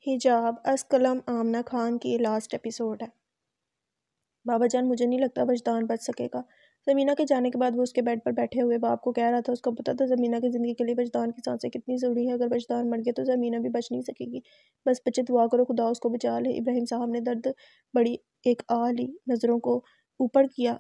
حجاب از قلم آمنہ خان کی لاسٹ ایپیسوڈ ہے۔ بابا جان مجھے نہیں لگتا وجدان بچ سکے گا۔ زمینہ کے جانے کے بعد وہ اس کے بیڈ پر بیٹھے ہوئے باپ کو کہہ رہا تھا۔ اس کو پتا تھا زمینہ کی زندگی کے لیے وجدان کی سانسیں کتنی ضروری ہے۔ اگر وجدان مر گیا تو زمینہ بھی بچ نہیں سکے گی۔ بس بچے دعا کرو خدا اس کو بچا لے۔ ابراہیم صاحب نے درد بڑی ایک آہ لی، نظروں کو اوپر کیا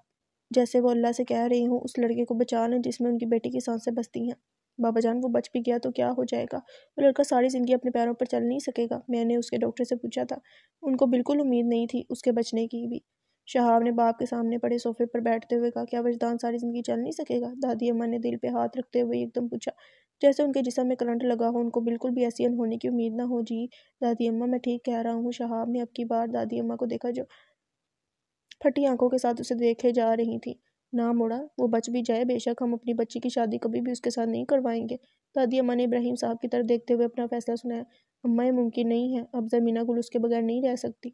جیسے وہ اللہ سے کہہ رہی ہوں اس لڑکے کو بچا لیں جس میں ان کی بیٹی کی سانسیں بستی ہیں۔ بابا جان وہ بچ بھی گیا تو کیا ہو جائے گا؟ وہ لڑکا ساری زندگی اپنے پیروں پر چل نہیں سکے گا۔ میں نے اس کے ڈاکٹر سے پوچھا تھا، ان کو بالکل امید نہیں تھی اس کے بچنے کی بھی۔ شہاب نے باپ کے سامنے پڑے صوفے پر بیٹھتے ہوئے کہا، کیا وجدان ساری زندگی چل نہیں سکے گا؟ دادی اماں نے دل پہ ہاتھ رکھتے ہوئے ایک دم پوچھا، جیسے ان کے جسم میں کرنٹ لگا ہو۔ ان کو بالکل بھی ایسی انہونی کی امید نہ ہو۔ جی دادی اماں میں ٹھیک کہہ رہا ہوں۔ شہاب نے اب کی بار دادی اماں کو دیکھا جو پھٹی آنکھوں کے ساتھ اسے دیکھے جا رہی تھی۔ نہ موڑا، وہ بچ بھی جائے بے شک ہم اپنی بچی کی شادی کبھی بھی اس کے ساتھ نہیں کروائیں گے۔ دادی اماں نے ابراہیم صاحب کی طرف دیکھتے ہوئے اپنا فیصلہ سنایا۔ اماں یہ ممکن نہیں ہے، اب زمینہ گل اس کے بغیر نہیں رہ سکتی۔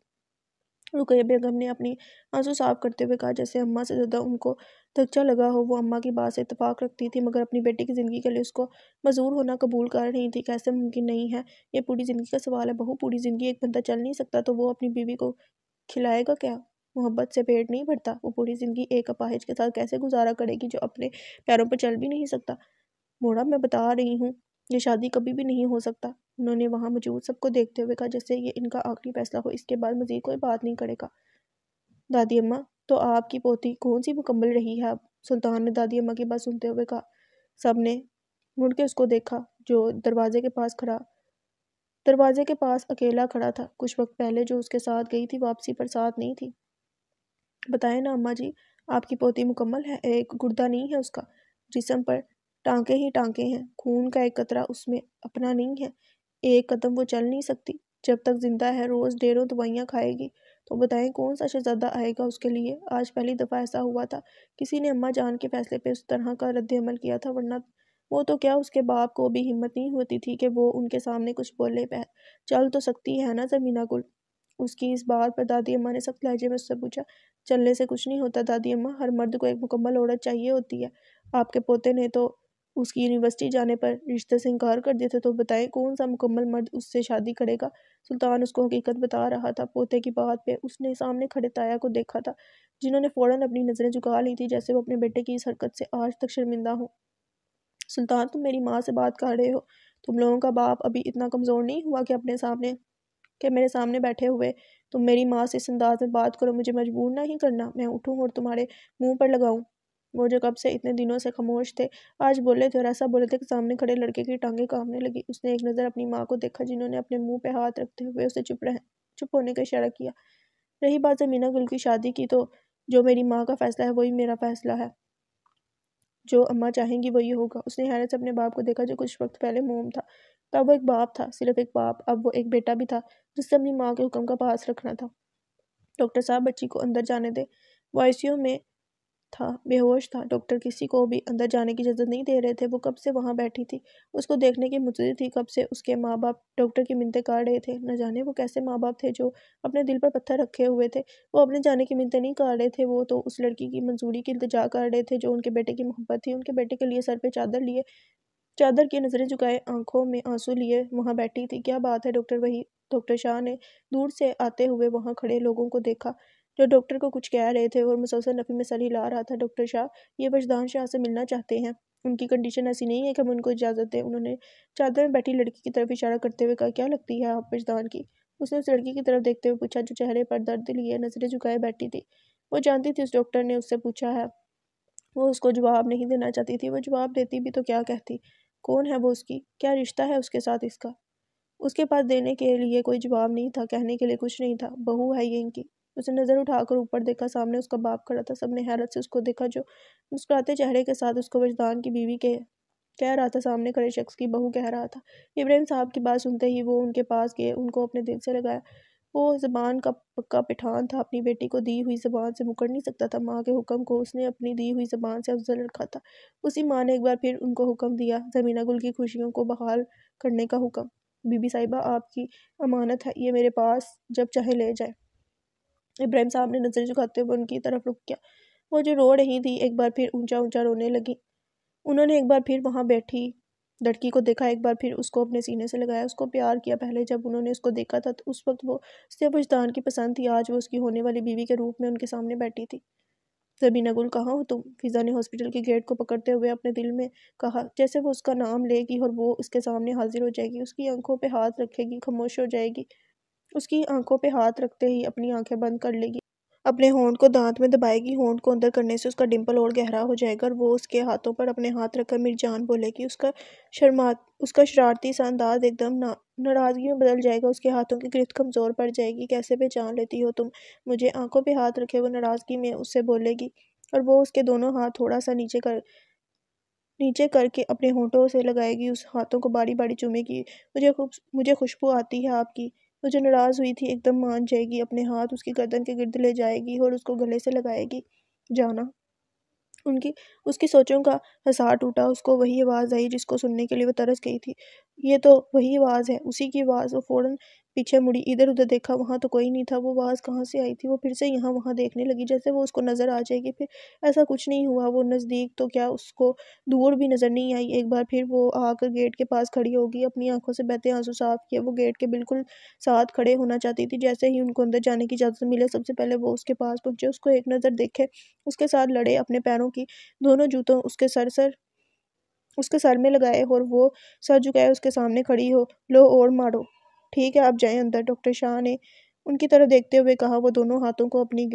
رقیہ بیگم نے اپنی آنسو صاف کرتے ہوئے کہا، جیسے اماں سے زیادہ ان کو دھچکا لگا ہو۔ وہ اماں کی بات سے اتفاق رکھتی تھی مگر اپنی بیٹی کی زندگی کے لیے اس کو معذور ہونا قبول کر رہی تھی۔ کیسے ممکن نہیں ہے؟ یہ پوری زندگی کا سوال ہے بہو۔ پوری زندگی ایک بندہ چل نہیں سکتا تو وہ اپنی بیوی کو کھلائے گا کیا؟ محبت سے پیٹ نہیں بھرتا۔ وہ پوری زندگی ایک اپاہج کے ساتھ کیسے گزارا کرے گی جو اپنے پیروں پر چل بھی نہیں سکتا؟ موڑا میں بتا رہی ہوں یہ شادی کبھی بھی نہیں ہو سکتا۔ انہوں نے وہاں موجود سب کو دیکھتے ہوئے کہا، جیسے یہ ان کا آخری فیصلہ ہو، اس کے بعد مزید کوئی بات نہیں کرے گا۔ دادی اماں تو آپ کی پوتی کون سی مکمل رہی ہے اب؟ سلطان نے دادی اماں کی بات سنتے ہوئے کہا۔ سب نے مڑ کے اس کو دیکھا جو دروازے کے پاس اکیلا کھڑا تھا۔ کچھ وقت پہلے جو اس کے ساتھ گئی تھی واپسی پر ساتھ نہیں تھی۔ بتائیں نا اماں جی، آپ کی پوتی مکمل ہے؟ ایک گردہ نہیں ہے اس کا، جسم پر ٹانکے ہی ٹانکے ہیں، خون کا ایک قطرہ اس میں اپنا نہیں ہے، ایک قدم وہ چل نہیں سکتی۔ جب تک زندہ ہے روز ڈیروں دوائیاں کھائے گی۔ تو بتائیں کون سا شہزادہ آئے گا اس کے لیے؟ آج پہلی دفعہ ایسا ہوا تھا کسی نے اماں جان کے فیصلے پہ اس طرح کا رد عمل کیا تھا، ورنہ وہ تو کیا اس کے باپ کو بھی ہمت نہیں ہوتی تھی کہ وہ ان کے سامنے کچھ بولے۔ چل تو سکتی ہے نا زمینہ گل؟ اس کی اس بات پر دادی اماں نے سخت لہجے میں اس سے پوچھا۔ چلنے سے کچھ نہیں ہوتا دادی اماں، ہر مرد کو ایک مکمل عورت چاہیے ہوتی ہے۔ آپ کے پوتے نے تو اس کی یونیورسٹی جانے پر رشتے سے انکار کر دیا تھا، تو بتائیں کون سا مکمل مرد اس سے شادی کرے گا؟ سلطان اس کو حقیقت بتا رہا تھا۔ پوتے کی بات پہ اس نے سامنے کھڑے تایا کو دیکھا تھا جنہوں نے فوراً اپنی نظریں جھکا لی تھی جیسے وہ اپنے بیٹے کی اس حرکت سے آج تک شرمندہ ہوں۔ سلطان تم میری ماں سے بات کر رہے ہو؟ تم لوگوں کا باپ ابھی اتنا کمزور نہیں ہوا کہ میرے سامنے بیٹھے ہوئے تم میری ماں سے اس انداز میں بات کرو؟ مجھے مجبور نہیں کرنا میں اٹھوں اور تمہارے منہ پر لگاؤں۔ وہ جو کب سے اتنے دنوں سے خاموش تھے آج بولے تھے اور ایسا بولے تھے کہ سامنے کھڑے لڑکے کی ٹانگیں کانپنے لگی۔ اس نے ایک نظر اپنی ماں کو دیکھا جنہوں نے اپنے منہ پہ ہاتھ رکھتے ہوئے اسے چپ ہونے کا اشارہ کیا۔ رہی بات زمینہ گل کی شادی کی تو جو میری ماں کا فیصلہ ہے وہی میرا فیصلہ ہے، جو اماں چاہیں گی وہی ہوگا۔ اس نے حیرت سے اپنے باپ کو دیکھا جو کچھ وقت پہلے موم تھا، تب وہ ایک باپ تھا، صرف ایک باپ۔ اب وہ ایک بیٹا بھی تھا جس سے اپنی ماں کے حکم کا پاس رکھنا تھا۔ ڈاکٹر صاحب بچی کو اندر جانے دیں، وہ آئی سی یو میں تھا، بے ہوش تھا۔ ڈاکٹر کسی کو بھی اندر جانے کی اجازت نہیں دے رہے تھے۔ وہ کب سے وہاں بیٹھی تھی، اس کو دیکھنے کی منتظر تھی، کب سے اس کے ماں باپ ڈاکٹر کی منتیں کر رہے تھے۔ نہ جانے وہ کیسے ماں باپ تھے جو اپنے دل پر پتھر رکھے ہوئے تھے۔ وہ اپنے جانے کی منتیں نہیں کر رہے تھے، وہ تو اس لڑکی کی منظوری کی التجا کر رہے تھے جو ان کے بیٹے کی محبت تھی۔ ان کے بیٹے کے لیے سر پہ چادر لیے، چادر کی نظریں جھکائے، آنکھوں میں آنسو لیے وہاں بیٹھی تھی۔ کیا بات ہے ڈاکٹر؟ وہی ڈاکٹر شاہ نے دور سے آتے ہوئے وہاں کھڑے لوگوں کو دیکھا جو ڈاکٹر کو کچھ کہہ رہے تھے اور مسلسل نفی میں سر ہلا رہا تھا۔ ڈاکٹر شاہ یہ وجدان شاہ سے ملنا چاہتے ہیں، ان کی کنڈیشن ایسی نہیں ہے کہ ہم ان کو اجازت دیں۔ انہوں نے چادر میں بیٹھی لڑکی کی طرف اشارہ کرتے ہوئے کہا، کیا لگتی ہے آپ وجدان کی؟ اس نے اس لڑکی کی طرف دیکھتے ہوئے پوچھا جو چہرے پر درد لیے نظریں جھکائے بیٹھی تھی۔ وہ جانتی تھی اس ڈاکٹر نے اس سے پوچھا ہے، وہ اس کو جواب نہیں دینا چاہتی تھی۔ وہ جواب دیتی بھی تو کیا کہتی؟ کون ہے وہ اس کی؟ کیا رشتہ ہے اس کے ساتھ اس کا؟ اس کے پاس دینے کے لیے کوئی جواب نہیں تھا، کہنے کے لیے کچھ نہیں تھا۔ بہو ہے یہ ان کی۔ اس نے نظر اٹھا کر اوپر دیکھا، سامنے اس کا باپ کھڑا تھا۔ سب نے حیرت سے اس کو دیکھا جو مسکراتے چہرے کے ساتھ اس کو وجدان کی بیوی کہہ رہا تھا، سامنے کھڑے شخص کی بہو کہہ رہا تھا۔ ابراہیم صاحب کی بات سنتے ہی وہ ان کے پاس گئے، ان کو اپنے دل سے لگایا۔ وہ زبان کا پکا پٹھان تھا، اپنی بیٹی کو دی ہوئی زبان سے مکر نہیں سکتا تھا۔ ماں کے حکم کو اس نے اپنی دی ہوئی زبان سے افضل رکھا تھا۔ اسی ماں نے ایک بار پھر ان کو حکم دیا، زمینہ گل کی خوشیوں کو بحال کرنے کا حکم۔ بی بی صاحبہ آپ کی امانت ہے، یہ میرے پاس جب چاہے لے جائیں۔ ابراہیم صاحب نے نظر جھکاتے ہوئے ان کی طرف رخ کیا۔ وہ جو رو رہی تھی ایک بار پھر اونچا اونچا رونے لگی۔ انہوں نے ایک بار پھر وہاں بیٹھی لڑکی کو دیکھا ایک بار، پھر اس کو اپنے سینے سے لگایا، اس کو پیار کیا۔ پہلے جب انہوں نے اس کو دیکھا تھا تو اس وقت وہ اسے وجدان کی پسند تھی، آج وہ اس کی ہونے والی بیوی کے روپ میں ان کے سامنے بیٹھی تھی۔ زبینہ گل، کہاں ہو تم؟ فضا نے ہاسپٹل کے گیٹ کو پکڑتے ہوئے اپنے دل میں کہا۔ جیسے وہ اس کا نام لے گی اور وہ اس کے سامنے حاضر ہو جائے گی، اس کی آنکھوں پہ ہاتھ رکھے گی، خاموش ہو جائے گی، اس کی آنکھوں پہ ہاتھ رکھتے ہی اپنی آنکھیں بند کر لے گی، اپنے ہونٹ کو دانت میں دبائے گی، ہونٹ کو اندر کرنے سے اس کا ڈمپل اور گہرا ہو جائے گا اور وہ اس کے ہاتھوں پر اپنے ہاتھ رکھ کر میری جان بولے گی۔ اس کا شرارتی سا انداز ایک دم ناراضگی میں بدل جائے گا، اس کے ہاتھوں کی گرفت کمزور پڑ جائے گی۔ کیسے پہچان لیتی ہو تم مجھے؟ آنکھوں پہ ہاتھ رکھے وہ ناراضگی میں اس سے بولے گی، اور وہ اس کے دونوں ہاتھ تھوڑا سا نیچے کر کے اپنے ہونٹوں سے لگائے گی، اس ہاتھوں کو باری باری چومے گی۔ مجھے خوشبو آتی ہے آپ کی۔ وہ جو ناراض ہوئی تھی ایک دم مان جائے گی، اپنے ہاتھ اس کی گردن کے گرد لے جائے گی اور اس کو گلے سے لگائے گی۔ جانا اس کی سوچوں کا حصار ٹوٹا، اس کو وہی آواز آئی جس کو سننے کے لیے وہ ترس گئی تھی۔ یہ تو وہی آواز ہے، اسی کی آواز۔ وہ فوراً پیچھے مڑی، ادھر ادھر دیکھا، وہاں تو کوئی نہیں تھا۔ وہ آواز کہاں سے آئی تھی؟ وہ پھر سے یہاں وہاں دیکھنے لگی جیسے وہ اس کو نظر آ جائے گی، پھر ایسا کچھ نہیں ہوا۔ وہ نزدیک تو کیا اس کو دور بھی نظر نہیں آئی۔ ایک بار پھر وہ آ کر گیٹ کے پاس کھڑی ہوگی، اپنی آنکھوں سے بہتے آنسو صاف کیے۔ وہ گیٹ کے بالکل ساتھ کھڑے ہونا چاہتی تھی، جیسے ہی ان کو اندر جانے کی اجازت ملے سب سے پہلے وہ اس کے پاس پہنچے، اس کو ایک نظر دیکھے، اس کے ساتھ لڑے، اپنے پیروں کی دونوں جوتوں اس کے سر میں لگائے اور وہ سر جھکائے اس کے سامنے کھڑی ہو۔ لو اور مارو۔ ٹھیک ہے، آپ جائیں اندر، ڈاکٹر شاہ نے ان کی طرف دیکھتے ہوئے کہا۔ وہ دونوں ہاتھوں کو اپنی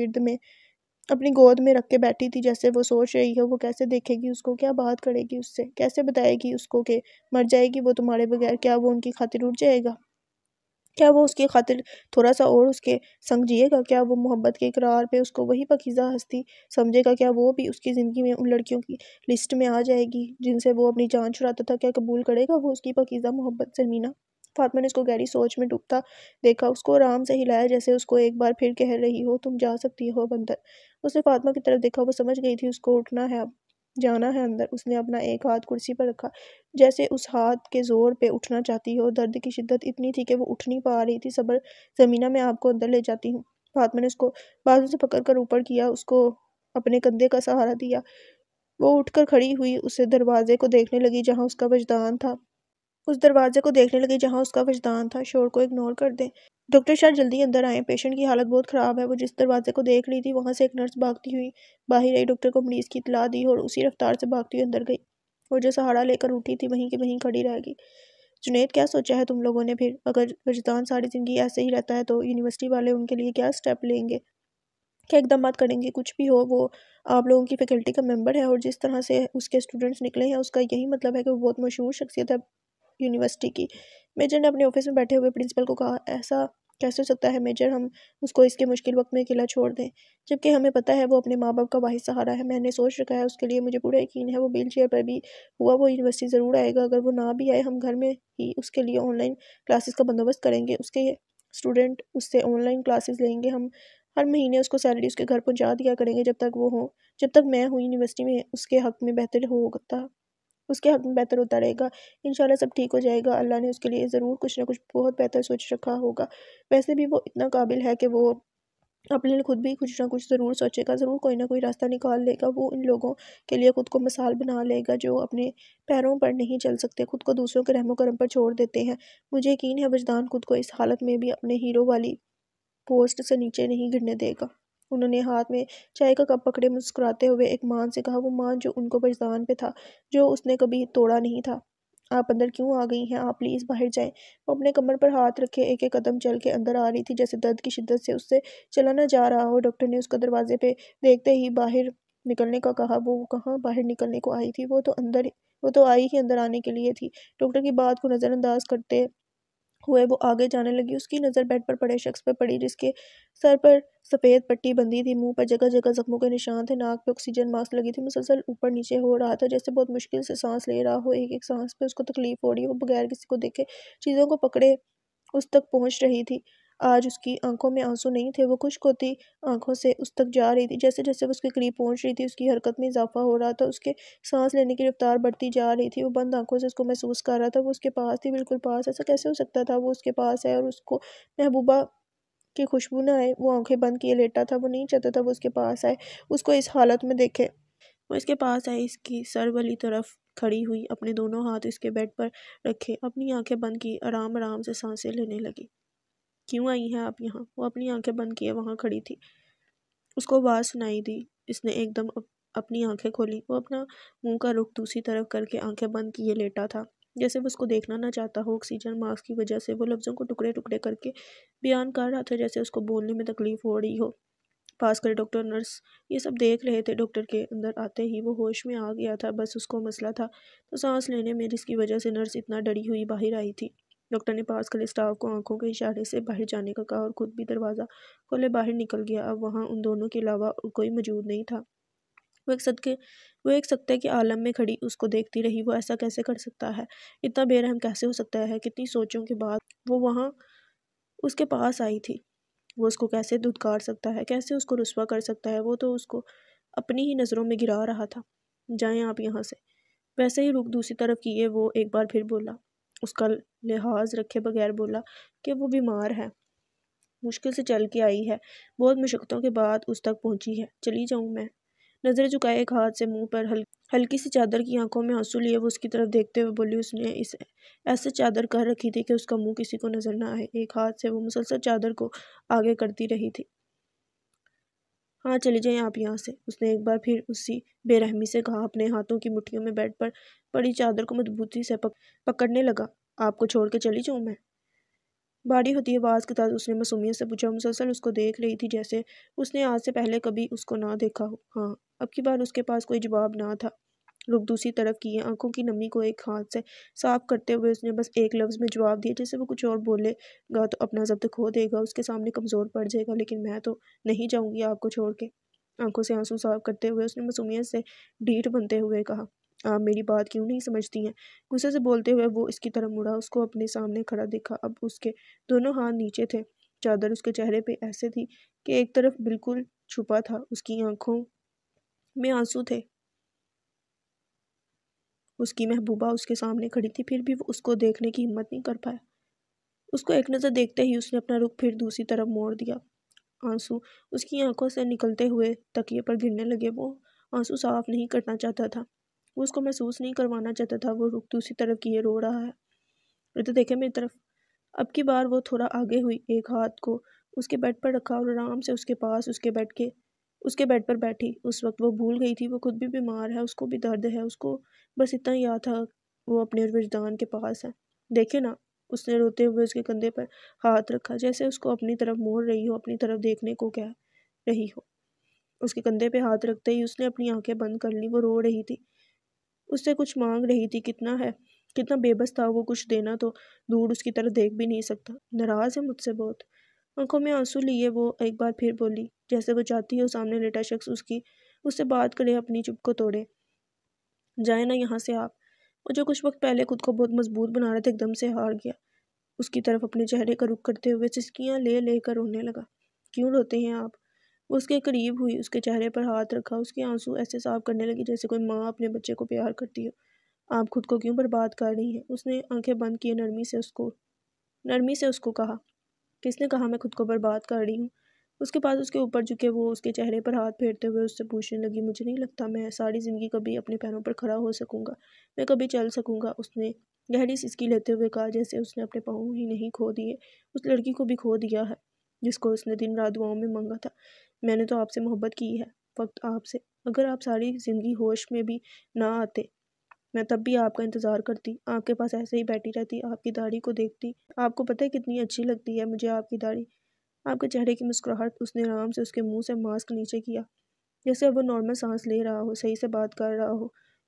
گود میں رکھ کے بیٹھی تھی، جیسے وہ سوچ رہی ہے وہ کیسے دیکھے گی اس کو، کیا بات کرے گی اس سے، کیسے بتائے گی اس کو کہ مر جائے گی وہ تمہارے بغیر۔ کیا وہ ان کی خاطر اٹھ جائے گا؟ کیا وہ اس کی خاطر تھوڑا سا اور اس کے سنگ جیے گا؟ کیا وہ محبت کے اقرار پہ اس کو وہی پاکیزہ ہستی سمجھے گا؟ کیا وہ بھی اس کی زندگی میں ان لڑکیوں کی لسٹ میں آ جائے گی جن سے وہ اپنی جان چراتا تھا؟ کیا قبول کرے گا وہ اس کی پاکیزہ محبت؟ زمینہ، فاطمہ نے اس کو گہری سوچ میں ڈوبتا دیکھا، اس کو آرام سے ہلایا جیسے اس کو ایک بار پھر کہہ رہی ہو تم جا سکتی ہو اب اندر۔ اس نے فاطمہ کی طرف دیکھا، وہ سمجھ گئی تھی اس کو اٹھنا ہے، اب جانا ہے اندر۔ اس نے اپنا ایک ہاتھ کرسی پر رکھا، جیسے اس ہاتھ کے زور پہ اٹھنا چاہتی ہو۔ درد کی شدت اتنی تھی کہ وہ اٹھ نہیں پا رہی تھی۔ صبر زمینہ، میں آپ کو اندر لے جاتی ہوں۔ فاطمہ نے اس کو بازو سے پکڑ کر اوپر کیا، اس کو اپنے کندھے کا سہارا دیا۔ وہ اٹھ کر کھڑی ہوئی، اس دروازے کو دیکھنے لگی جہاں اس کا وجدان تھا۔ شور کو اگنور کر دیں۔ ڈاکٹر شاہ جلدی اندر آئیں، پیشنٹ کی حالت بہت خراب ہے۔ وہ جس دروازے کو دیکھ رہی تھی وہاں سے ایک نرس بھاگتی ہوئی باہر آئی، ڈاکٹر کو مریض کی اطلاع دی اور اسی رفتار سے بھاگتی ہوئی اندر گئی۔ وہ جو سہارا لے کر اٹھی تھی وہیں کی وہیں کھڑی رہ گئی۔ جنید، کیا سوچا ہے تم لوگوں نے پھر؟ اگر وجدان ساری زندگی ایسے ہی رہتا ہے تو یونیورسٹی والے ان کے لیے کیا سٹیپ لیں گے، کیا اقدامات کریں گے؟ کچھ بھی ہو، وہ آپ لوگوں کی فیکلٹی کا ممبر ہے اور جس طرح سے اس کے اسٹوڈنٹس نکلے ہیں اس کا یہی مطلب ہے کہ وہ بہت مشہور شخصیت ہے یونیورسٹی کی۔ میجر نے اپنے آفس میں بیٹھے ہوئے پرنسپل کو کہا، ایسا کیسے ہو سکتا ہے میجر، ہم اس کو اس کے مشکل وقت میں اکیلا چھوڑ دیں، جبکہ ہمیں پتہ ہے وہ اپنے ماں باپ کا واحد سہارا ہے۔ میں نے سوچ رکھا ہے اس کے لیے، مجھے پورا یقین ہے وہ ویل چیئر پر بھی ہوا وہ یونیورسٹی ضرور آئے گا۔ اگر وہ نہ بھی آئے، ہم گھر میں ہی اس کے لیے آن لائن کلاسز کا بندوبست کریں گے، اس کے اسٹوڈنٹ اس سے آن لائن کلاسز لیں گے، ہم ہر مہینے اس کو سیلری اس کے گھر پہنچا دیا کریں گے جب تک میں ہوں یونیورسٹی میں اس کے حق میں بہتر ہوتا رہے گا۔ انشاءاللہ سب ٹھیک ہو جائے گا، اللہ نے اس کے لیے ضرور کچھ نہ کچھ بہت بہتر سوچ رکھا ہوگا۔ ویسے بھی وہ اتنا قابل ہے کہ وہ اپنے لیے خود بھی کچھ نہ کچھ ضرور سوچے گا، ضرور کوئی نہ کوئی راستہ نکال لے گا۔ وہ ان لوگوں کے لیے خود کو مثال بنا لے گا جو اپنے پیروں پر نہیں چل سکتے، خود کو دوسروں کے رحم و کرم پر چھوڑ دیتے ہیں۔ مجھے یقین ہے وجدان خود کو اس حالت میں بھی اپنے ہیرو والی پوسٹ سے نیچے نہیں گرنے دے گا۔ انہوں نے ہاتھ میں چائے کا کپ پکڑے مسکراتے ہوئے ایک مان سے کہا، وہ مان جو ان کو وجدان پہ تھا، جو اس نے کبھی توڑا نہیں تھا۔ آپ اندر کیوں آ گئی ہیں؟ آپ پلیز باہر جائیں۔ وہ اپنے کمر پر ہاتھ رکھے ایک ایک قدم چل کے اندر آ رہی تھی، جیسے درد کی شدت سے اس سے چلا نہ جا رہا ہو۔ ڈاکٹر نے اس کو دروازے پہ دیکھتے ہی باہر نکلنے کا کہا۔ وہ کہاں باہر نکلنے کو آئی تھی، وہ تو آئی ہی اندر آنے کے لیے تھی۔ ڈاکٹر کی بات کو نظر انداز کرتے ہوئے وہ آگے جانے لگی۔ اس کی نظر بیڈ پر پڑے شخص پر پڑی جس کے سر پر سفید پٹی بندھی تھی، منہ پر جگہ جگہ زخموں کے نشان تھے، ناک پہ آکسیجن ماسک لگی تھی، مسلسل اوپر نیچے ہو رہا تھا جیسے بہت مشکل سے سانس لے رہا ہو، ایک ایک سانس پہ اس کو تکلیف ہو رہی ہے۔ وہ بغیر کسی کو دیکھے چیزوں کو پکڑے اس تک پہنچ رہی تھی۔ آج اس کی آنکھوں میں آنسو نہیں تھے، وہ خشک ہوتی آنکھوں سے اس تک جا رہی تھی۔ جیسے جیسے وہ اس کے قریب پہنچ رہی تھی اس کی حرکت میں اضافہ ہو رہا تھا، اس کے سانس لینے کی رفتار بڑھتی جا رہی تھی۔ وہ بند آنکھوں سے اس کو محسوس کر رہا تھا، وہ اس کے پاس تھی، بالکل پاس۔ ایسا کیسے ہو سکتا تھا وہ اس کے پاس ہے اور اس کو محبوبہ کی خوشبو نہ آئے؟ وہ آنکھیں بند کیے لیٹا تھا، وہ نہیں چاہتا تھا وہ اس کے پاس آئے، اس کو اس حالت میں دیکھے۔ وہ اس کے پاس آئی، اس کی سر والی طرف کھڑی ہوئی، اپنے دونوں ہاتھ اس کے بیڈ پر رکھے، اپنی آنکھیں بند کی، آرام آرام سے سانسیں لینے لگی۔ کیوں آئی ہیں آپ یہاں؟ وہ اپنی آنکھیں بند کیے وہاں کھڑی تھی۔ اس کو آواز سنائی دی۔ اس نے ایک دم اپنی آنکھیں کھولی۔ وہ اپنا منہ کا رخ دوسری طرف کر کے آنکھیں بند کیے لیٹا تھا، جیسے وہ اس کو دیکھنا نہ چاہتا ہو۔ آکسیجن ماسک کی وجہ سے وہ لفظوں کو ٹکڑے ٹکڑے کر کے بیان کر رہا تھا، جیسے اس کو بولنے میں تکلیف ہو رہی ہو۔ پاس کھڑے ڈاکٹر، نرس یہ سب دیکھ رہے تھے۔ ڈاکٹر کے اندر آتے ہی وہ ہوش میں آ گیا تھا۔ بس اس کو مسئلہ تھا تو سانس لینے میں، جس کی وجہ سے نرس اتنا ڈری ہوئی باہر آئی تھی۔ ڈاکٹر نے پاس کھڑے اسٹاف کو آنکھوں کے اشارے سے باہر جانے کا کہا اور خود بھی دروازہ کھولے باہر نکل گیا۔ اب وہاں ان دونوں کے علاوہ کوئی موجود نہیں تھا۔ وہ ایک سکتے کے عالم میں کھڑی اس کو دیکھتی رہی۔ وہ ایسا کیسے کر سکتا ہے؟ اتنا بے رحم کیسے ہو سکتا ہے؟ کتنی سوچوں کے بعد وہ وہاں اس کے پاس آئی تھی۔ وہ اس کو کیسے دھتکار سکتا ہے؟ کیسے اس کو رسوا کر سکتا ہے؟ وہ تو اس کو اپنی ہی نظروں میں گرا رہا تھا۔ جائیں آپ یہاں سے۔ ویسے ہی رخ دوسری طرف کیے وہ ایک بار پھر بولا، اس کا لحاظ رکھے بغیر بولا کہ وہ بیمار ہے، مشکل سے چل کے آئی ہے، بہت مشقتوں کے بعد اس تک پہنچی ہے۔ چلی جاؤں میں؟ نظریں جھکائے ایک ہاتھ سے منہ پر ہلکی سی چادر کی آنکھوں میں آنسو لیے وہ اس کی طرف دیکھتے ہوئے بولی۔ اس نے ایسے چادر کر رکھی تھی کہ اس کا منہ کسی کو نظر نہ آئے۔ ایک ہاتھ سے وہ مسلسل چادر کو آگے کرتی رہی تھی۔ ہاں چلی جائیں آپ یہاں سے، اس نے ایک بار پھر اسی بے رحمی سے کہا، اپنے ہاتھوں کی مٹھیوں میں بیڈ پر پڑی چادر کو مضبوطی سے پکڑنے لگا۔ آپ کو چھوڑ کے چلی جاؤں میں؟ بھاری ہوتی آواز کے ساتھ اس نے معصومیت سے پوچھا۔ مسلسل اس کو دیکھ رہی تھی جیسے اس نے آج سے پہلے کبھی اس کو نہ دیکھا ہو۔ ہاں۔ اب کی بار اس کے پاس کوئی جواب نہ تھا۔ رخ دوسری طرف کیے آنکھوں کی نمی کو ایک ہاتھ سے صاف کرتے ہوئے اس نے بس ایک لفظ میں جواب دیا، جیسے وہ کچھ اور بولے گا تو اپنا ضبط کھو دے گا، اس کے سامنے کمزور پڑ جائے گا، لیکن میں تو نہیں جاؤں گی آپ کو چھوڑ کے۔ آنکھوں سے آنسو صاف کرتے ہوئے اس نے معصومیت سے ڈھیٹ بنتے ہوئے کہا، آپ میری بات کیوں نہیں سمجھتی ہیں؟ غصے سے بولتے ہوئے وہ اس کی طرف مڑا، اس کو اپنے سامنے کھڑا دیکھا۔ اب اس کے دونوں ہاتھ نیچے تھے، چادر اس کے چہرے پہ ایسے تھی کہ ایک طرف بالکل چھپا تھا، اس کی آنکھوں میں آنسو تھے۔ اس کی محبوبہ اس کے سامنے کھڑی تھی، پھر بھی وہ اس کو دیکھنے کی ہمت نہیں کر پایا۔ اس کو ایک نظر دیکھتے ہی اس نے اپنا رخ پھر دوسری طرف موڑ دیا۔ آنسو اس کی آنکھوں سے نکلتے ہوئے تکیے پر گرنے لگے۔ وہ آنسو صاف نہیں کرنا چاہتا تھا، وہ اس کو محسوس نہیں کروانا چاہتا تھا۔ وہ رخ دوسری طرف کیے رو رہا ہے۔ ادھر دیکھیں میری طرف۔ اب کی بار وہ تھوڑا آگے ہوئی، ایک ہاتھ کو اس کے بیڈ پر رکھا اور آرام سے اس کے پاس اس کے بیڈ پر بیٹھی۔ اس وقت وہ بھول گئی تھی وہ خود بھی بیمار ہے، اس کو بھی درد ہے، اس کو بس اتنا یاد تھا وہ اپنے وجدان کے پاس ہے۔ دیکھے نا، اس نے روتے ہوئے اس کے کندھے پر ہاتھ رکھا، جیسے اس کو اپنی طرف موڑ رہی ہو، اپنی طرف دیکھنے کو کہہ رہی ہو۔ اس کے کندھے پہ ہاتھ رکھتے ہی اس نے اپنی آنکھیں بند کر لی۔ وہ رو رہی تھی، اس سے کچھ مانگ رہی تھی۔ کتنا بے بس تھا وہ، کچھ دینا تو دور اس کی طرف دیکھ بھی نہیں سکتا۔ ناراض ہے مجھ سے بہت؟ آنکھوں میں آنسو لیے وہ ایک بار پھر بولی، جیسے وہ چاہتی ہو سامنے لیٹا شخص اس سے بات کرے، اپنی چپ کو توڑے۔ جائیں نا یہاں سے آپ۔ وہ جو کچھ وقت پہلے خود کو بہت مضبوط بنا رہا تھا ایک دم سے ہار گیا۔ اس کی طرف اپنے چہرے کا رخ کرتے ہوئے سسکیاں لے لے کر رونے لگا۔ کیوں روتے ہیں آپ؟ وہ اس کے قریب ہوئی، اس کے چہرے پر ہاتھ رکھا، اس کے آنسو ایسے صاف کرنے لگی جیسے کوئی ماں اپنے بچے کو پیار کرتی ہو۔ آپ خود کو کیوں برباد کر رہی ہیں؟ اس نے آنکھیں بند کیے نرمی سے اس کو کہا۔ کس نے کہا میں خود کو برباد کر رہی ہوں؟ اس کے پاس اس کے اوپر جھکے وہ اس کے چہرے پر ہاتھ پھیرتے ہوئے اس سے پوچھنے لگی، مجھے نہیں لگتا میں ساری زندگی کبھی اپنے پیروں پر کھڑا ہو سکوں گا، میں کبھی چل سکوں گا۔ اس نے گہری سسکی لیتے ہوئے کہا، جیسے اس نے اپنے پاؤں ہی نہیں کھو دیے، اس لڑکی کو بھی کھو دیا ہے جس کو اس نے دن رات دعاؤں میں مانگا تھا۔ میں نے تو آپ سے محبت کی ہے، فقط آپ سے۔ اگر آپ ساری زندگی ہوش میں بھی نہ آتے، میں تب بھی آپ کا انتظار کرتی، آپ کے پاس ایسے ہی بیٹھی رہتی، آپ کی داڑھی کو دیکھتی۔ آپ کو پتہ ہے کتنی اچھی لگتی ہے مجھے آپ کی داڑھی، آپ کے چہرے کی مسکراہٹ۔ اس نے آرام سے اس کے منہ سے ماسک نیچے کیا، جیسے اب وہ نارمل سانس لے رہا ہو، صحیح سے بات کر رہا ہو۔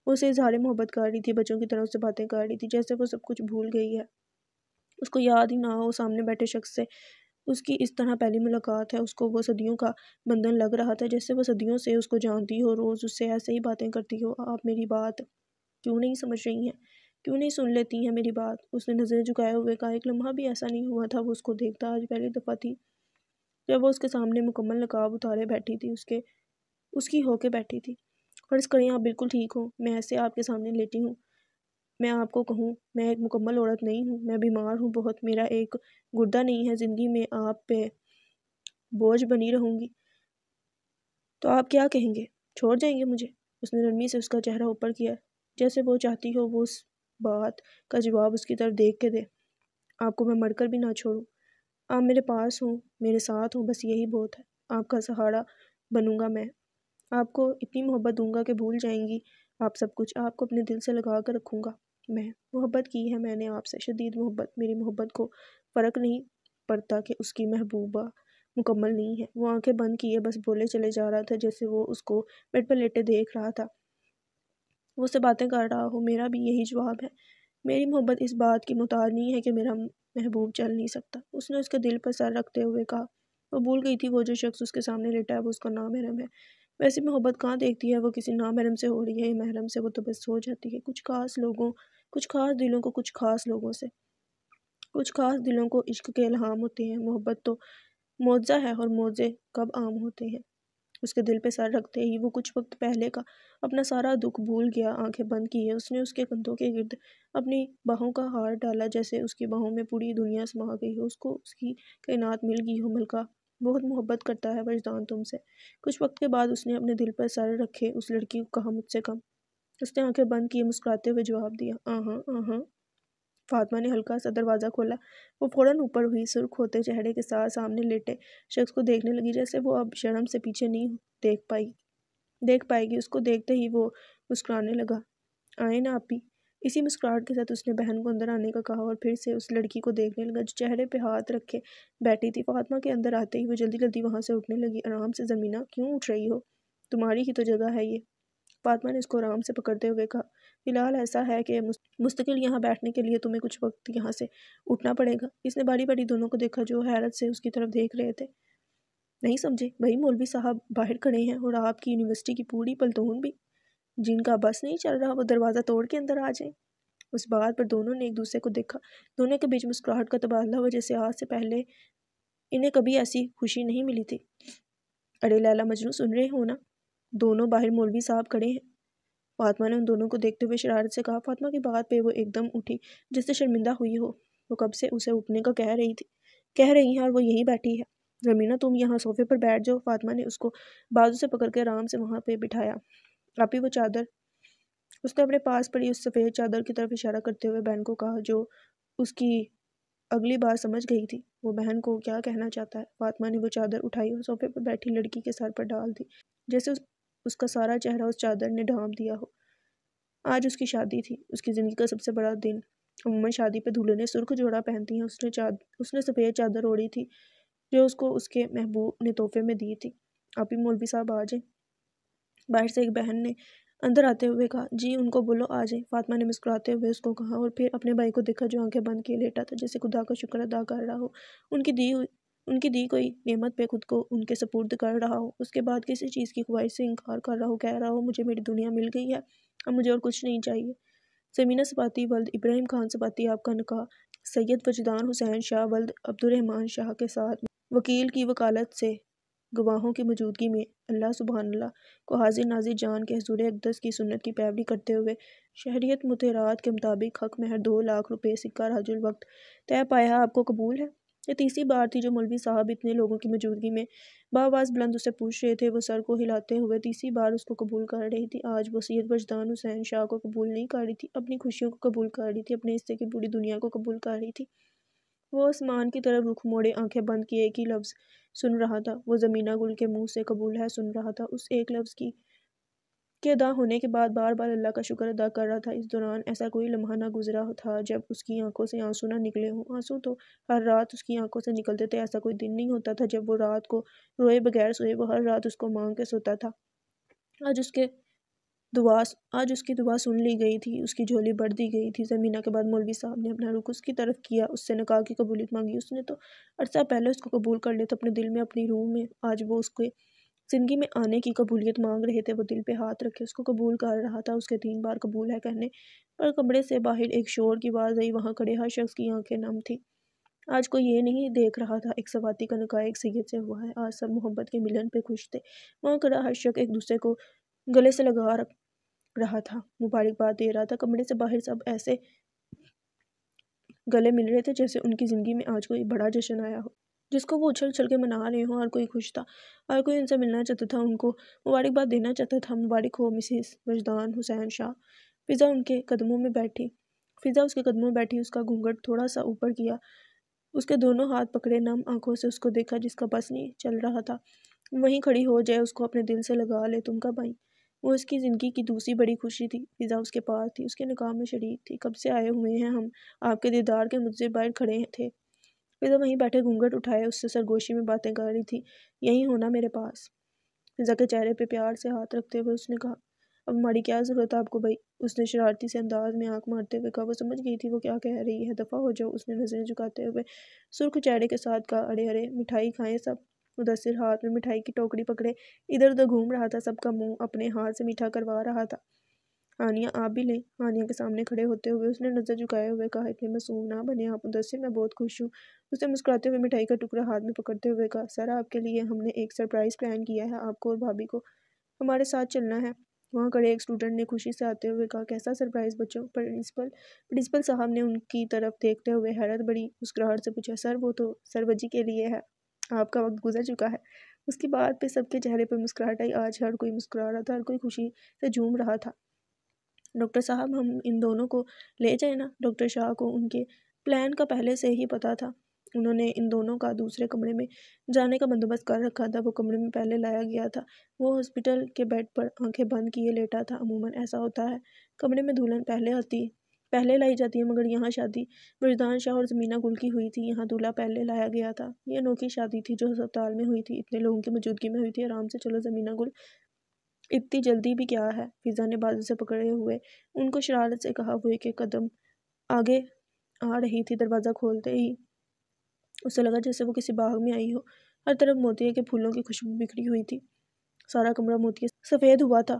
وہ اسے اظہار محبت کر رہی تھی، بچوں کی طرح اس سے باتیں کر رہی تھی، جیسے وہ سب کچھ بھول گئی ہے، اس کو یاد ہی نہ ہو سامنے بیٹھے شخص سے اس کی اس طرح پہلی ملاقات ہے۔ اس کو وہ صدیوں کا بندھن لگ رہا تھا، جیسے وہ صدیوں سے اس کو جانتی ہو، روز اس سے ایسے ہی باتیں کرتی ہو۔ آپ میری بات کیوں نہیں سمجھ رہی ہیں؟ کیوں نہیں سن لیتی ہیں میری بات؟ اس نے نظریں جھکائے ہوئے کہا۔ ایک لمحہ بھی ایسا نہیں ہوا تھا وہ اس کو دیکھتا، آج پہلی دفعہ تھی جب وہ اس کے سامنے مکمل نقاب اتارے بیٹھی تھی، اس کی ہو کے بیٹھی تھی۔ فرض کریں آپ بالکل ٹھیک ہوں، میں ایسے آپ کے سامنے لیٹی ہوں، میں آپ کو کہوں میں ایک مکمل عورت نہیں ہوں، میں بیمار ہوں بہت، میرا ایک گردہ نہیں ہے، زندگی میں آپ پہ بوجھ بنی رہوں گی، تو آپ کیا کہیں گے؟ چھوڑ جائیں گے مجھے؟ اس نے نرمی سے اس کا چہرہ اوپر کیا، جیسے وہ چاہتی ہو وہ اس بات کا جواب اس کی طرف دیکھ کے دے۔ آپ کو میں مر کر بھی نہ چھوڑوں، آپ میرے پاس ہوں، میرے ساتھ ہوں، بس یہی بہت ہے۔ آپ کا سہارا بنوں گا میں، آپ کو اتنی محبت دوں گا کہ بھول جائیں گی آپ سب کچھ، آپ کو اپنے دل سے لگا کر رکھوں گا میں۔ محبت کی ہے میں نے آپ سے، شدید محبت۔ میری محبت کو فرق نہیں پڑتا کہ اس کی محبوبہ مکمل نہیں ہے۔ وہ آنکھیں بند کیے بس بولے چلے جا رہا تھا جیسے وہ اس کو بیڈ پر لیٹے دیکھ رہا تھا، وہ اس سے باتیں کر رہا ہو۔ میرا بھی یہی جواب ہے، میری محبت اس بات کی محتاج نہیں ہے کہ میرا محبوب چل نہیں سکتا۔ اس نے اس کے دل پر سر رکھتے ہوئے کہا۔ وہ بھول گئی تھی وہ جو شخص اس کے سامنے لیٹا ہے وہ اس کا نامحرم ہے۔ ویسی محبت کہاں دیکھتی ہے وہ کسی نامحرم سے ہو رہی ہے یا محرم سے، وہ تو بس ہو جاتی ہے کچھ خاص لوگوں، کچھ خاص دلوں کو کچھ خاص لوگوں سے۔ کچھ خاص دلوں کو عشق کے الہام ہوتے ہیں۔ محبت تو معجزہ ہے، اور معجزے کب عام ہوتے ہیں۔ اس کے دل پہ سر رکھتے ہی وہ کچھ وقت پہلے کا اپنا سارا دکھ بھول گیا۔ آنکھیں بند کیے اس نے اس کے کندھوں کے گرد اپنی باہوں کا ہار ڈالا، جیسے اس کی باہوں میں پوری دنیا سما گئی ہو، اس کو اس کی کائنات مل گئی ہو۔ ملکہ بہت محبت کرتا ہے وجدان تم سے۔ کچھ وقت کے بعد اس نے اپنے دل پر سر رکھے اس لڑکی کو کہا، مجھ سے کم۔ اس نے آنکھیں بند کیے مسکراتے ہوئے جواب دیا، آہاں آہاں۔ فاطمہ نے ہلکا سا دروازہ کھولا۔ وہ فوراً اوپر ہوئی، سرخ ہوتے چہرے کے ساتھ سامنے لیٹے شخص کو دیکھنے لگی، جیسے وہ اب شرم سے پیچھے نہیں دیکھ پائے گی۔ اس کو دیکھتے ہی وہ مسکرانے لگا، آئیں نا آپی۔ اسی مسکراہٹ کے ساتھ اس نے بہن کو اندر آنے کا کہا اور پھر سے اس لڑکی کو دیکھنے لگا جو چہرے پہ ہاتھ رکھے بیٹھی تھی۔ فاطمہ کے اندر آتے ہی وہ جلدی جلدی وہاں سے اٹھنے لگی۔ آرام سے زمینہ، کیوں اٹھ رہی ہو؟ تمہاری ہی تو جگہ ہے یہ۔ فاطمہ نے اس کو آرام سے پکڑتے ہوئے کہا، فی الحال ایسا ہے کہ مستقل یہاں بیٹھنے کے لیے تمہیں کچھ وقت یہاں سے اٹھنا پڑے گا۔ اس نے باری باری دونوں کو دیکھا جو حیرت سے اس کی طرف دیکھ رہے تھے۔ نہیں سمجھے؟ وہی مولوی صاحب باہر کھڑے ہیں، اور آپ کی یونیورسٹی کی پوری پلٹون بھی، جن کا بس نہیں چل رہا وہ دروازہ توڑ کے اندر آ جائیں۔ اس بات پر دونوں نے ایک دوسرے کو دیکھا۔ دونوں کے بیچ مسکراہٹ کا تبادلہ ہوا، جیسے آج سے پہلے انہیں کبھی ایسی خوشی نہیں ملی تھی۔ ارے لیلا مجنوں، سن رہے ہو نا؟ دونوں باہر مولوی صاحب کھڑے ہیں۔ فاطمہ نے ان دونوں کو دیکھتے ہوئے شرارت سے کہا۔ فاطمہ کی بات پہ وہ ایک دم اٹھی جس سے شرمندہ ہوئی ہو۔ وہ کب سے اسے اٹھنے کا کہہ رہی ہیں اور وہ یہیں بیٹھی ہے۔ زمینہ تم یہاں صوفے پر بیٹھ جاؤ۔ فاطمہ نے اس کو بازو سے پکڑ کے آرام سے وہاں پہ بٹھایا۔ آپی وہ چادر، اس نے اپنے پاس پڑی اس سفید چادر کی طرف اشارہ کرتے ہوئے بہن کو کہا، جو اس کی اگلی بار سمجھ گئی تھی وہ بہن کو کیا کہنا چاہتا ہے۔ فاطمہ نے وہ چادر اٹھائی اور صوفے پر بیٹھی لڑکی کے سر پر ڈال دی، جیسے اس کا سارا چہرہ اس چادر نے ڈھانپ دیا ہو۔ آج اس کی شادی تھی، اس کی زندگی کا سب سے بڑا دن۔ عموماً شادی پہ دولہنیں سرخ جوڑا پہنتی ہیں۔ اس نے سفید چادر اوڑھی تھی جو اس کو اس کے محبوب نے تحفے میں دی تھی۔ آپی مولوی صاحب آ جائیں، باہر سے ایک بہن نے اندر آتے ہوئے کہا۔ جی ان کو بولو آ جائیں، فاطمہ نے مسکراتے ہوئے اس کو کہا، اور پھر اپنے بھائی کو دیکھا جو آنکھیں بند کیے لیٹا تھا، جیسے خدا کا شکر ادا کر رہا ہو، ان کی دی کوئی نعمت پہ خود کو ان کے سپرد کر رہا ہو، اس کے بعد کسی چیز کی خواہش سے انکار کر رہا ہو، کہہ رہا ہو مجھے میری دنیا مل گئی ہے، اب مجھے اور کچھ نہیں چاہیے۔ زمینہ سپاتی ولد ابراہیم خان سپاتی، آپ کا نکاح سید وجدان حسین شاہ ولد عبدالرحمن شاہ کے ساتھ وکیل کی وکالت سے گواہوں کی موجودگی میں اللہ سبحان اللہ کو حاضر ناظر جان کے حضور اقدس کی سنت کی پیروی کرتے ہوئے شہریت مطہرات کے مطابق حق مہر 2 لاکھ روپے سکہ راج الوقت طے پایا، آپ کو قبول ہے؟ یہ تیسری بار تھی جو مولوی صاحب اتنے لوگوں کی موجودگی میں بآواز بلند اسے پوچھ رہے تھے۔ وہ سر کو ہلاتے ہوئے تیسری بار اس کو قبول کر رہی تھی۔ آج وہ سید وجدان حسین شاہ کو قبول نہیں کر رہی تھی، اپنی خوشیوں کو قبول کر رہی تھی، اپنے حصے کی پوری دنیا کو قبول کر رہی تھی۔ وہ آسمان کی طرف رخ موڑے آنکھیں بند کیے ایک ہی لفظ سن رہا تھا، وہ زمینہ گل کے منہ سے قبول ہے سن رہا تھا، اس ایک لفظ کے ادا ہونے کے بعد بار بار اللہ کا شکر ادا کر رہا تھا۔ اس دوران ایسا کوئی لمحہ نہ گزرا تھا جب اس کی آنکھوں سے آنسو نہ نکلے ہوں۔ آنسو تو ہر رات اس کی آنکھوں سے نکلتے تھے، ایسا کوئی دن نہیں ہوتا تھا جب وہ رات کو روئے بغیر سوئے، وہ ہر رات اس کو مانگ کے سوتا تھا۔ آج اس کی دعا سن لی گئی تھی، اس کی جھولی بھر دی گئی تھی۔ زمینہ کے بعد مولوی صاحب نے اپنا رخ اس کی طرف کیا، اس سے نکاح کی قبولیت مانگی۔ اس نے تو عرصہ پہلے اس کو قبول کر لیا تھا، اپنے دل میں، اپنی روح میں، آج وہ اس کے زندگی میں آنے کی قبولیت مانگ رہے تھے۔ وہ دل پہ ہاتھ رکھے اس کو قبول کر رہا تھا۔ اس کے 3 بار قبول ہے کہنے پر کمرے سے باہر ایک شور کی آواز آئی، وہاں کھڑے ہر شخص کی آنکھیں نم تھیں۔ آج کوئی یہ نہیں دیکھ رہا تھا ایک سواتی کا نکاح ایک سید سے ہوا ہے، آج سب محبت کے ملن پہ خوش تھے۔ وہاں کھڑا ہر شخص ایک دوسرے کو گلے سے لگا رہا تھا، مبارکباد دے رہا تھا۔ کمرے سے باہر سب ایسے گلے مل رہے تھے جیسے ان کی زندگی میں آج کوئی بڑا جشن آیا ہو، جس کو وہ اچھل اچھل کے منا رہے ہوں۔ ہر کوئی خوش تھا، ہر کوئی ان سے ملنا چاہتا تھا، ان کو مبارکباد دینا چاہتا تھا۔ مبارک ہو مسز وجدان حسین شاہ، فضا اس کے قدموں میں بیٹھی اس کا گھونگھٹ تھوڑا سا اوپر کیا، اس کے دونوں ہاتھ پکڑے، نم آنکھوں سے اس کو دیکھا جس کا بس نہیں چل رہا تھا وہیں کھڑی ہو جائے، اس کو اپنے دل سے لگا لے۔ تم کب آئی؟ وہ اس کی زندگی کی دوسری بڑی خوشی تھی۔ فضا اس کے پاس تھی، اس کے نکاح میں شریک تھی۔ کب سے آئے ہوئے ہیں ہم، آپ کے دیدار کے منتظر باہر کھڑے تھے۔ فضا وہیں بیٹھے گھونگھٹ اٹھائے اس سے سرگوشی میں باتیں کر رہی تھی۔ یہی ہونا میرے پاس۔ فضا کے چہرے پہ پیار سے ہاتھ رکھتے ہوئے اس نے کہا، اب ہماری کیا ضرورت ہے آپ کو بھائی؟ اس نے شرارتی سے انداز میں آنکھ مارتے ہوئے کہا۔ وہ سمجھ گئی تھی وہ کیا کہہ رہی ہے۔ دفع ہو جاؤ، اس نے نظریں جھکاتے ہوئے سرخ چہرے کے ساتھ کہا۔ ارے ارے، مٹھائی کھائیں سب۔ مدثر ہاتھ میں مٹھائی کی ٹوکری پکڑے ادھر ادھر گھوم رہا تھا، سب کا منہ اپنے ہاتھ سے میٹھا کروا رہا تھا۔ ہانیہ آپ بھی لیں۔ ہانیہ کے سامنے کھڑے ہوتے ہوئے اس نے نظر جھکائے ہوئے کہا، اتنے معصوم نہ بنیں آپ مدثر، میں بہت خوش ہوں۔ اس نے مسکراتے ہوئے مٹھائی کا ٹکڑا ہاتھ میں پکڑتے ہوئے کہا، سر آپ کے لیے ہم نے ایک سرپرائز پلان کیا ہے، آپ کو اور بھابھی کو ہمارے ساتھ چلنا ہے۔ وہاں کھڑے ایک اسٹوڈنٹ نے خوشی سے آتے ہوئے کہا، کیسا سرپرائز بچوں؟ پرنسپل صاحب نے ان کی طرف دیکھتے ہوئے حیرت بڑی مسکراہٹ سے پوچھا، سر وہ تو سر وجی کے لیے ہے، آپ کا وقت گزر چکا ہے۔ اس کی بات پہ سب کے چہرے پر مسکراہٹ آئی۔ آج ہر کوئی مسکرا رہا تھا، ہر کوئی خوشی سے جھوم رہا تھا۔ ڈاکٹر صاحب ہم ان دونوں کو لے جائیں نا؟ ڈاکٹر شاہ کو ان کے پلان کا پہلے سے ہی پتا تھا۔ انہوں نے ان دونوں کا دوسرے کمرے میں جانے کا بندوبست کر رکھا تھا۔ وہ کمرے میں پہلے لایا گیا تھا۔ وہ ہاسپٹل کے بیڈ پر آنکھیں بند کیے لیٹا تھا۔ عموماً ایسا ہوتا ہے، کمرے میں دلہن پہلے لائی جاتی ہے، مگر یہاں شادی وجدان شاہ اور زمینہ گل کی ہوئی تھی، یہاں دولہا پہلے لایا گیا تھا۔ یہ انوکھی شادی تھی جو ہسپتال میں ہوئی تھی، اتنے لوگوں کی موجودگی میں ہوئی تھی۔ آرام سے چلو زمینہ گل، اتنی جلدی بھی کیا ہے؟ فضا نے بازو سے پکڑے ہوئے ان کو شرارت سے کہا۔ وہ ایک قدم آگے آ رہی تھی، دروازہ کھولتے ہی اسے لگا جیسے وہ کسی باغ میں آئی ہو۔ ہر طرف موتیے کے پھولوں کی خوشبو بکھری ہوئی تھی، سارا کمرہ موتیے سفید ہوا تھا۔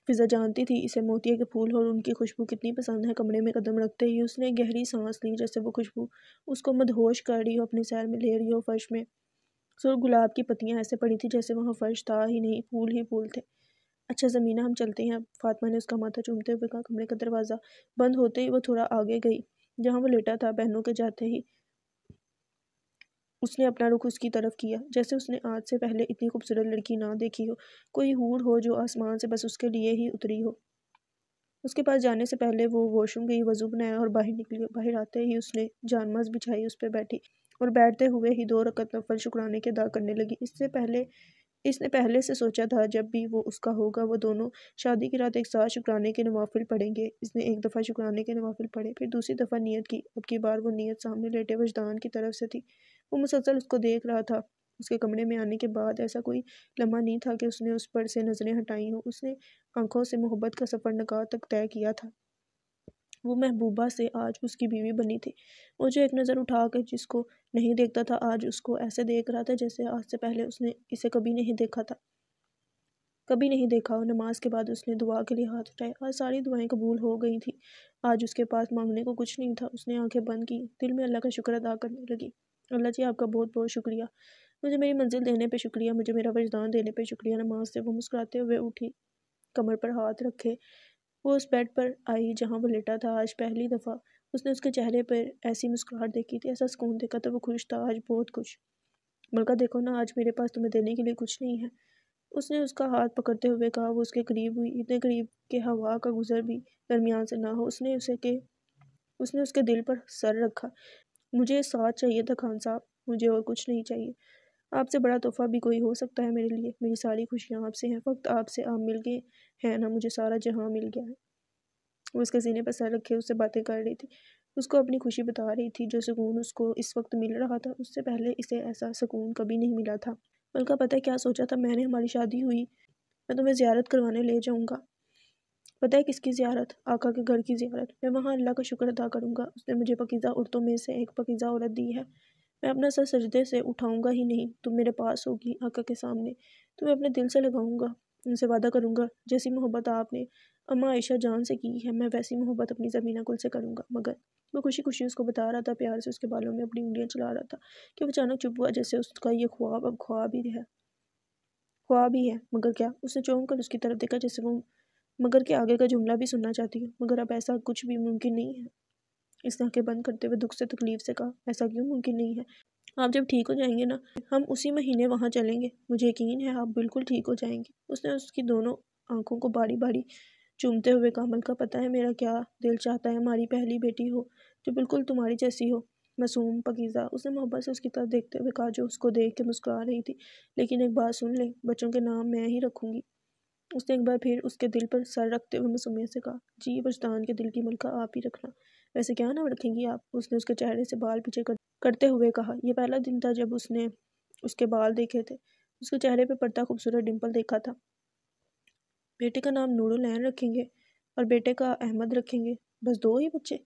فضا جانتی تھی اسے موتیے کے پھول اور ان کی خوشبو کتنی پسند ہے۔ کمرے میں قدم رکھتے ہی اس نے گہری سانس لی، جیسے وہ خوشبو اس کو مدہوش کر رہی ہو، اپنے سیر میں لے رہی ہو۔ فرش میں سرخ گلاب کی پتیاں ایسے پڑی تھی جیسے وہاں فرش تھا ہی نہیں، پھول ہی پھول تھے۔ اچھا زمینہ، ہم چلتے ہیں اب، فاطمہ نے اس کا ماتھا چومتے ہوئے کہا۔ کمرے کا دروازہ بند ہوتے ہی وہ تھوڑا آگے گئی، جہاں وہ لیٹا تھا۔ بہنوں کے جاتے ہی اس نے اپنا رخ اس کی طرف کیا، جیسے اس نے آج سے پہلے اتنی خوبصورت لڑکی نہ دیکھی ہو، کوئی حور ہو جو آسمان سے بس اس کے لیے ہی اتری ہو۔ اس کے پاس جانے سے پہلے وہ واش روم گئی، وضو بنایا اور باہر نکلی۔ باہر آتے ہی اس نے جانماز بچھائی، اس پہ بیٹھی اور بیٹھتے ہوئے ہی 2 رکعت نفل شکرانے کے ادا کرنے لگی۔ اس نے پہلے سے سوچا تھا جب بھی وہ اس کا ہوگا وہ دونوں شادی کی رات ایک ساتھ شکرانے کے نوافل پڑھیں گے۔ اس نے ایک دفعہ شکرانے کے نوافل پڑھے، پھر دوسری دفعہ نیت کی۔ اب کی بار وہ نیت سامنے لیٹے وجدان کی طرف سے تھی۔ وہ مسلسل اس کو دیکھ رہا تھا۔ اس کے کمرے میں آنے کے بعد ایسا کوئی لمحہ نہیں تھا کہ اس نے اس پر سے نظریں ہٹائی ہوں۔ اس نے آنکھوں سے محبت کا سفر نکاح تک طے کیا تھا۔ وہ محبوبہ سے آج اس کی بیوی بنی تھی۔ وہ جو ایک نظر اٹھا کر جس کو نہیں دیکھتا تھا، آج اس کو ایسے دیکھ رہا تھا جیسے آج سے پہلے اس نے اسے کبھی نہیں دیکھا تھا، کبھی نہیں دیکھا ہو۔ نماز کے بعد اس نے دعا کے لیے ہاتھ اٹھائے۔ آج ساری دعائیں قبول ہو گئی تھیں۔ آج اس کے پاس مانگنے کو کچھ نہیں تھا۔ اس نے آنکھیں بند کی، دل میں اللہ کا شکر ادا کرنے لگی۔ اللہ جی، آپ کا بہت بہت شکریہ، مجھے میری منزل دینے پہ شکریہ، مجھے میرا وجدان دینے پہ شکریہ۔ نماز سے وہ مسکراتے ہوئے اٹھی، کمر پر ہاتھ رکھے وہ اس بیڈ پر آئی جہاں وہ لیٹا تھا۔ آج پہلی دفعہ اس نے اس کے چہرے پر ایسی مسکراہٹ دیکھی تھی، ایسا سکون دیکھا تھا۔ وہ خوش تھا، آج بہت خوش۔ ملکہ دیکھو نا، آج میرے پاس تمہیں دینے کے لیے کچھ نہیں ہے، اس نے اس کا ہاتھ پکڑتے ہوئے کہا۔ وہ اس کے قریب ہوئی، اتنے قریب کہ ہوا کا گزر بھی درمیان سے نہ ہو۔ اس نے اس کے دل پر سر رکھا۔ مجھے ساتھ چاہیے تھا خان صاحب، مجھے اور کچھ نہیں چاہیے۔ آپ سے بڑا تحفہ بھی کوئی ہو سکتا ہے میرے لیے؟ میری ساری خوشیاں آپ سے ہیں، فقط آپ سے آپ مل گئے ہیں نا، مجھے سارا جہاں مل گیا ہے۔ وہ اس کے سینے پر سر رکھے اس سے باتیں کر رہی تھی، اس کو اپنی خوشی بتا رہی تھی۔ جو سکون اس کو اس وقت مل رہا تھا، اس سے پہلے اسے ایسا سکون کبھی نہیں ملا تھا۔ ملکہ پتہ ہے کیا سوچا تھا میں نے؟ ہماری شادی ہوئی، میں تمہیں زیارت کروانے لے جاؤں گا۔ پتہ ہے کس کی زیارت؟ آقا کے گھر کی زیارت۔ میں وہاں اللہ کا شکر ادا کروں گا، اس نے مجھے پاکیزہ عورتوں میں سے ایک پاکیزہ عورت دی ہے۔ میں اپنا سر سجدے سے اٹھاؤں گا ہی نہیں، تم میرے پاس ہوگی آقا کے سامنے، تمہیں اپنے دل سے لگاؤں گا، ان سے وعدہ کروں گا جیسی محبت آپ نے اماں عائشہ جان سے کی ہے، میں ویسی محبت اپنی زمینہ گل سے کروں گا۔ مگر وہ خوشی خوشی اس کو بتا رہا تھا، پیار سے اس کے بالوں میں اپنی انگلیاں چلا رہا تھا کہ وہ اچانک چپ ہوا، جیسے اس کا یہ خواب اب خواب ہی ہے۔ مگر کیا؟ اس نے چونک کر اس کی طرف دیکھا، جیسے وہ مگر کے آگے کا جملہ بھی سننا چاہتی ہوں۔ مگر اب ایسا کچھ بھی ممکن نہیں ہے، اس نے آنکھیں بند کرتے ہوئے دکھ سے تکلیف سے کہا۔ ایسا کیوں ممکن نہیں ہے؟ آپ جب ٹھیک ہو جائیں گے نا، ہم اسی مہینے وہاں چلیں گے، مجھے یقین ہے آپ بالکل ٹھیک ہو جائیں گے۔ اس نے اس کی دونوں آنکھوں کو باری باری چومتے ہوئے کہا ملکہ پتہ ہے میرا کیا دل چاہتا ہے، ہماری پہلی بیٹی ہو جو بالکل تمہاری جیسی ہو، معصوم، پاکیزہ۔ اس نے محبت سے اس کی طرف دیکھتے ہوئے کہا جو اس کو دیکھ کے مسکرا رہی تھی، لیکن ایک بات سن لیں، بچوں کے نام میں ہی رکھوں گی۔ اس نے ایک بار پھر اس کے دل پر سر رکھتے ہوئے معصومیت سے کہا جی وجدان کے دل کی ملکہ آپ ہی رکھنا، ویسے کیا نام رکھیں گی آپ؟ اس نے اس کے چہرے سے بال پیچھے کرتے ہوئے کہا۔ یہ پہلا دن تھا جب اس نے اس کے بال دیکھے تھے، اس کے چہرے پہ پڑتا خوبصورت ڈمپل دیکھا تھا۔ بیٹے کا نام نور العین رکھیں گے اور بیٹے کا احمد رکھیں گے، بس 2 ہی بچے؟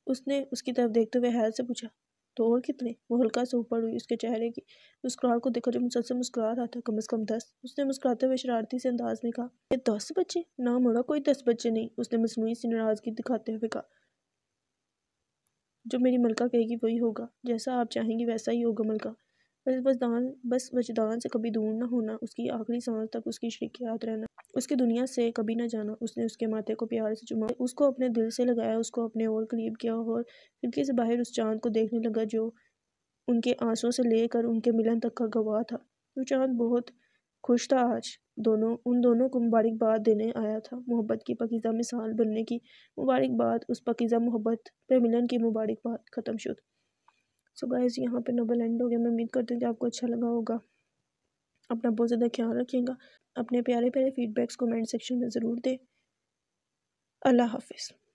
اس نے اس کی طرف دیکھتے ہوئے حیرت سے پوچھا تو اور کتنے؟ وہ ہلکا سے اوپر ہوئی، اس کے چہرے کی مسکراہٹ کو دیکھا جو مسلسل مسکرا رہا تھا۔ کم از کم 10، اس نے مسکراتے ہوئے شرارتی سے انداز میں کہا۔ یہ 10 بچے؟ نہ موڑا، کوئی 10 بچے نہیں، اس نے مصنوعی سی ناراضگی دکھاتے ہوئے کہا۔ جو میری ملکہ کہے گی وہی ہوگا، جیسا آپ چاہیں گی ویسا ہی ہوگا ملکہ۔ بس وجدان سے کبھی دور نہ ہونا، اس کی آخری سانس تک اس کی شریک یاد رہنا، اس کی دنیا سے کبھی نہ جانا۔ اس نے اس کے ماتھے کو پیار سے چوما، اس کو اپنے دل سے لگایا، اس کو اپنے اور قریب کیا اور کھڑکی سے باہر اس چاند کو دیکھنے لگا جو ان کے آنسوؤں سے لے کر ان کے ملن تک کا گواہ تھا۔ وہ چاند بہت خوش تھا آج، ان دونوں کو مبارکباد دینے آیا تھا، محبت کی پاکیزہ مثال بننے کی مبارکباد، اس پاکیزہ محبت پہ ملن کی مبارکباد۔ ختم شد۔ سو گائز یہاں پہ ناول اینڈ ہو گیا۔ میں امید کرتی ہوں کہ آپ کو اچھا لگا ہوگا۔ اپنا بہت زیادہ خیال رکھیے گا، اپنے پیارے پیارے فیڈ بیکس کومنٹ سیکشن میں ضرور دیں۔ اللہ حافظ۔